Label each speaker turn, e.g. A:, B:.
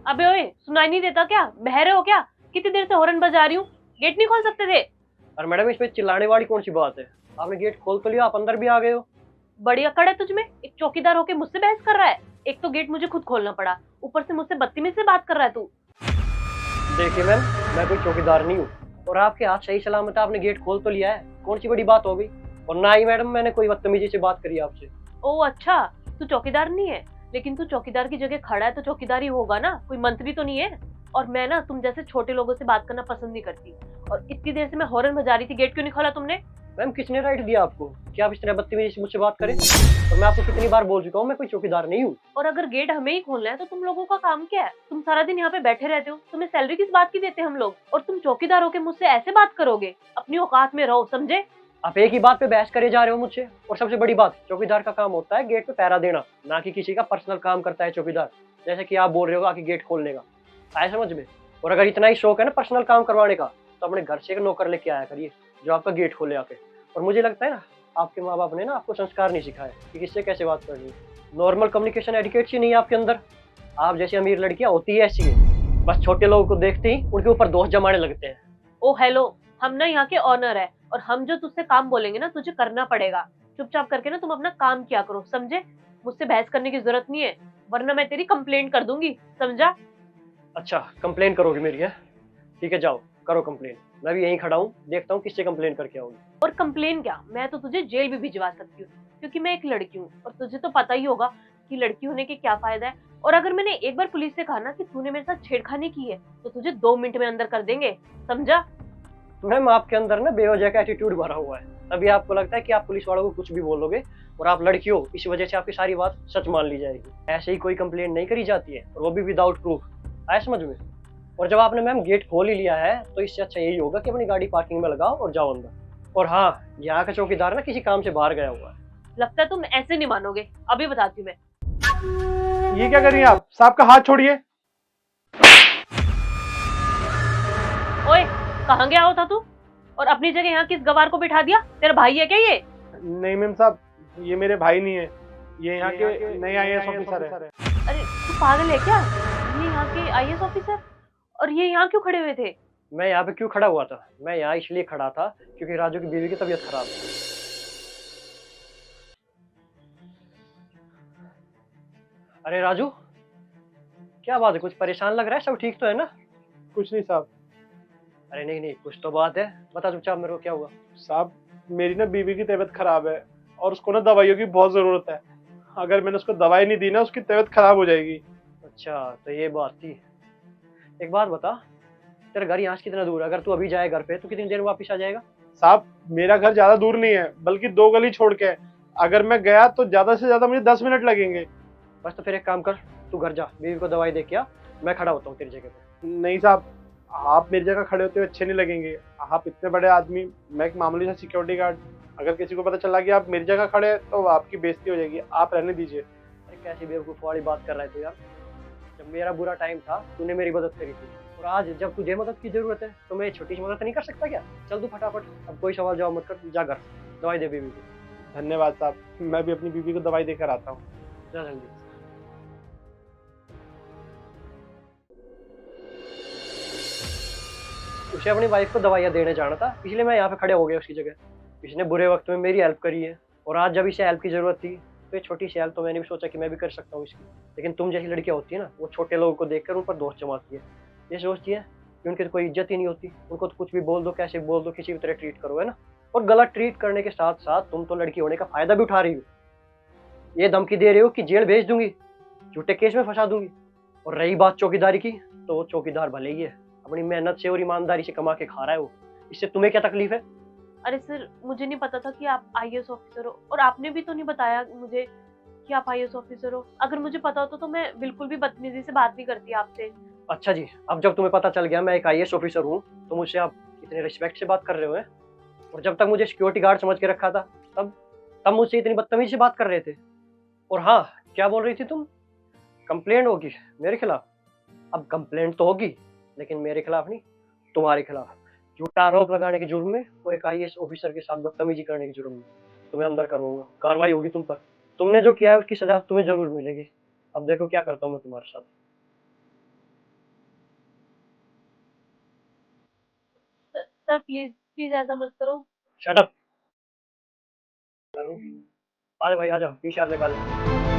A: अबे ओए, सुनाई नहीं देता क्या? बहरे हो क्या? कितनी देर से हॉर्न बजा रही हूँ, गेट नहीं खोल सकते थे?
B: और मैडम इसमें चिल्लाने वाली कौन सी बात है? आपने गेट खोल तो लिया, आप अंदर भी आ गए हो।
A: बड़ी अकड़ है तुझमें, एक चौकीदार होके मुझसे बहस कर रहा है। एक तो गेट मुझे खुद खोलना पड़ा, ऊपर से मुझसे बदतमीजी से बात कर रहा है तू।
B: देखिए मैम, मैं कोई चौकीदार नहीं हूँ। और आपके हाथ सही सलामत है, आपने गेट खोल तो लिया है, कौन सी बड़ी बात हो गई? और ना ही मैडम मैंने कोई बदतमीजी से बात करी आपसे।
A: ओ अच्छा, तू चौकीदार नहीं है, लेकिन तू चौकीदार की जगह खड़ा है तो चौकीदार ही होगा ना, कोई मंत्री तो नहीं है। और मैं ना तुम जैसे छोटे लोगों से बात करना पसंद नहीं करती। और इतनी देर से मैं हॉर्न बजा रही थी, गेट क्यों नहीं खोला तुमने?
B: मैम किसने राइट दिया आपको कि आप इस तरह बदतमीजी से मुझसे बात करें? और मैं आपको कितनी बार बोल चुका हूँ, मैं कोई चौकीदार नहीं हूँ।
A: और अगर गेट हमें ही खोलना है तो तुम लोगों का काम क्या है? तुम सारा दिन यहाँ पे बैठे रहते हो, तुम्हें सैलरी किस बात की देते हैं हम लोग? और तुम चौकीदार होके मुझसे ऐसे बात करोगे? अपनी औकात में रहो, समझे?
B: आप एक ही बात पे बहस करे जा रहे हो मुझसे। और सबसे बड़ी बात, चौकीदार का काम होता है गेट पे पहरा देना, ना कि किसी का पर्सनल काम करता है चौकीदार। जैसे कि आप बोल रहे हो आके गेट खोलने का, आए समझ में? और अगर इतना ही शौक है ना पर्सनल काम करवाने का, तो अपने घर से एक नौकर लेके आया करिए जो आपका गेट खोले आके। और मुझे लगता है ना, आपके माँ बाप ने ना आपको संस्कार नहीं सिखाया कि किससे कैसे बात करनी है। नॉर्मल कम्युनिकेशन एटिकेट्स ही नहीं है आपके अंदर। आप जैसी अमीर लड़कियां होती है ऐसी है, बस छोटे लोगों को देखते ही उनके ऊपर दोष जमाने लगते हैं।
A: ओ हेलो, हम ना यहाँ के ऑनर है, और हम जो तुझसे काम बोलेंगे ना तुझे करना पड़ेगा। चुपचाप करके ना तुम अपना काम किया करो, समझे? मुझसे बहस करने की जरूरत नहीं है, वरना मैं तेरी कंप्लेंट कर दूंगी, समझा?
B: अच्छा, कंप्लेन करोगे मेरी है? ठीक है, जाओ करो कंप्लेन। मैं भी यहीं खड़ा हूँ, देखता हूँ किससे कंप्लेन करके आऊंगी।
A: और कंप्लेन क्या, मैं तो तुझे जेल भी भिजवा सकती हूँ, क्योंकि मैं एक लड़की हूँ और तुझे तो पता ही होगा कि लड़की होने के क्या फायदा है। और अगर मैंने एक बार पुलिस से कहा ना कि तूने मेरे साथ छेड़खानी की है, तो तुझे 2 मिनट में अंदर कर देंगे, समझा?
B: मैम आपके अंदर ना बेवजह का एटीट्यूड भरा हुआ है, तभी आपको लगता है कि आप पुलिस वालों को कुछ भी बोलोगे। और आप लड़की हो, इस वजह से आपकी सारी बात सच मान ली जाएगी। ऐसे ही कोई कंप्लेंट नहीं करी जाती है, और वो भी विदाउट प्रूफ। आया समझ में? और जब आपने मैम गेट खोल ही लिया है, तो इससे अच्छा यही होगा कि अपनी गाड़ी पार्किंग में लगाओ और जाओ अंदर। और हाँ, यहाँ का चौकीदार ना किसी काम से बाहर गया हुआ है।
A: लगता है तुम ऐसे नहीं मानोगे, अभी बताती हूँ मैं।
C: ये क्या कर रही हैं आप? साहब का हाथ छोड़िए।
A: ओए, कहाँ गया हो था तू? और अपनी जगह यहाँ किस गवार को बिठा दिया? तेरा भाई है क्या ये?
C: नहीं मैम साहब, ये मेरे भाई नहीं है, ये यहाँ के नए आईएएस ऑफिसर है।
A: अरे तू पागल है क्या? ये यहाँ के आईएएस ऑफिसर? और ये यहाँ क्यों खड़े हुए थे?
B: मैं यहाँ पे क्यों खड़ा हुआ था? मैं यहाँ इसलिए खड़ा था क्योंकि राजू की बीवी की तबीयत खराब है। अरे राजू, क्या बात है? कुछ परेशान लग रहा है, सब ठीक तो है ना?
C: कुछ नहीं साहब।
B: अरे नहीं नहीं, कुछ तो बात है, बता चुपचाप मेरे को क्या हुआ।
C: साहब, मेरी ना बीवी की तबीयत खराब है और उसको ना दवाइयों की बहुत जरूरत है। अगर मैंने उसको दवाई नहीं दी ना, उसकी तबीयत खराब हो जाएगी।
B: अच्छा तो ये बात थी। एक बात बता, तेरा घर यहाँ से कितना दूर है? अगर तू अभी जाए घर पे तो कितनी देर में वापस आ जाएगा?
C: साहब, मेरा घर ज्यादा दूर नहीं है, बल्कि 2 गली छोड़ के है। अगर मैं गया तो ज्यादा से ज्यादा मुझे 10 मिनट लगेंगे।
B: बस तो फिर एक काम कर, तू घर जा, बीवी को दवाई दे के आ, मैं खड़ा होता हूँ तेरी जगह पे।
C: नहीं साहब, आप मेरी जगह खड़े होते हुए अच्छे नहीं लगेंगे। आप इतने बड़े आदमी, मैं एक मामूली सा सिक्योरिटी गार्ड। अगर किसी को पता चला कि आप मेरी जगह खड़े हैं तो आपकी बेइज्जती हो जाएगी। आप रहने दीजिए।
B: अरे कैसी बेवकूफ़ वाली बात कर रहा है तू यार? जब मेरा बुरा टाइम था तूने मेरी मदद करी थी, और आज जब तुझे मदद की जरूरत है तो मैं छोटी सी मदद नहीं कर सकता क्या? चल तू फटाफट, अब कोई सवाल जवाब मत कर, जा घर, दवाई दे बीवी को।
C: धन्यवाद साहब, मैं भी अपनी बीवी को दवाई देकर आता हूँ।
B: जा जल्दी। उसे अपनी वाइफ को दवाइयाँ देने जाना था, इसलिए मैं यहाँ पे खड़े हो गया उसकी जगह। इसने बुरे वक्त में मेरी हेल्प करी है, और आज जब इसे हेल्प की जरूरत थी तो ये छोटी सी हेल्प तो मैंने भी सोचा कि मैं भी कर सकता हूँ इसकी। लेकिन तुम जैसी लड़कियाँ होती है ना, वो छोटे लोगों को देखकर उन पर दोष जमाती है। ये सोचती है कि उनकी तो कोई इज्जत ही नहीं होती, उनको तो कुछ भी बोल दो, कैसे बोल दो, किसी भी तरह ट्रीट करो, है ना? और गलत ट्रीट करने के साथ साथ तुम तो लड़की होने का फायदा भी उठा रही हो। ये धमकी दे रहे हो कि जेल भेज दूंगी, झूठे केस में फंसा दूंगी। और रही बात चौकीदारी की, तो वो चौकीदार भले ही है, अपनी मेहनत से और ईमानदारी से कमा के खा रहा है वो। इससे तुम्हें क्या तकलीफ है?
A: अरे सर, मुझे नहीं पता था कि आप आईएएस ऑफिसर हो, और आपने भी तो नहीं बताया मुझे कि आप आईएएस ऑफिसर हो। अगर मुझे पता होता तो मैं बिल्कुल भी बदतमीजी से बात नहीं करती आपसे।
B: अच्छा जी, अब जब तुम्हें पता चल गया मैं एक आईएएस ऑफिसर हूँ, तो मुझसे आप इतने रिस्पेक्ट से बात कर रहे हो हैं? और जब तक मुझे सिक्योरिटी गार्ड समझ के रखा था, तब तब मुझसे इतनी बदतमीजी से बात कर रहे थे। और हाँ, क्या बोल रही थी तुम? कंप्लेंट होगी मेरे खिलाफ? अब कंप्लेंट तो होगी, लेकिन मेरे खिलाफ नहीं, तुम्हारे खिलाफ। झूठा आरोप लगाने के जुर्म में वो एक आईएएस ऑफिसर के साथ बदतमीजी करने के जुर्म में तुम्हें अंदर करूंगा, कार्रवाई होगी तुम पर। तुमने जो किया है उसकी सजा तुम्हें जरूर मिलेगी। अब देखो क्या करता हूँ मैं तुम्हारे साथ।
A: सर प्लीज प्लीज ऐसा मत करो।
B: Shut up. अरे भाई आ जाओ, पीछे हाथ निकालो।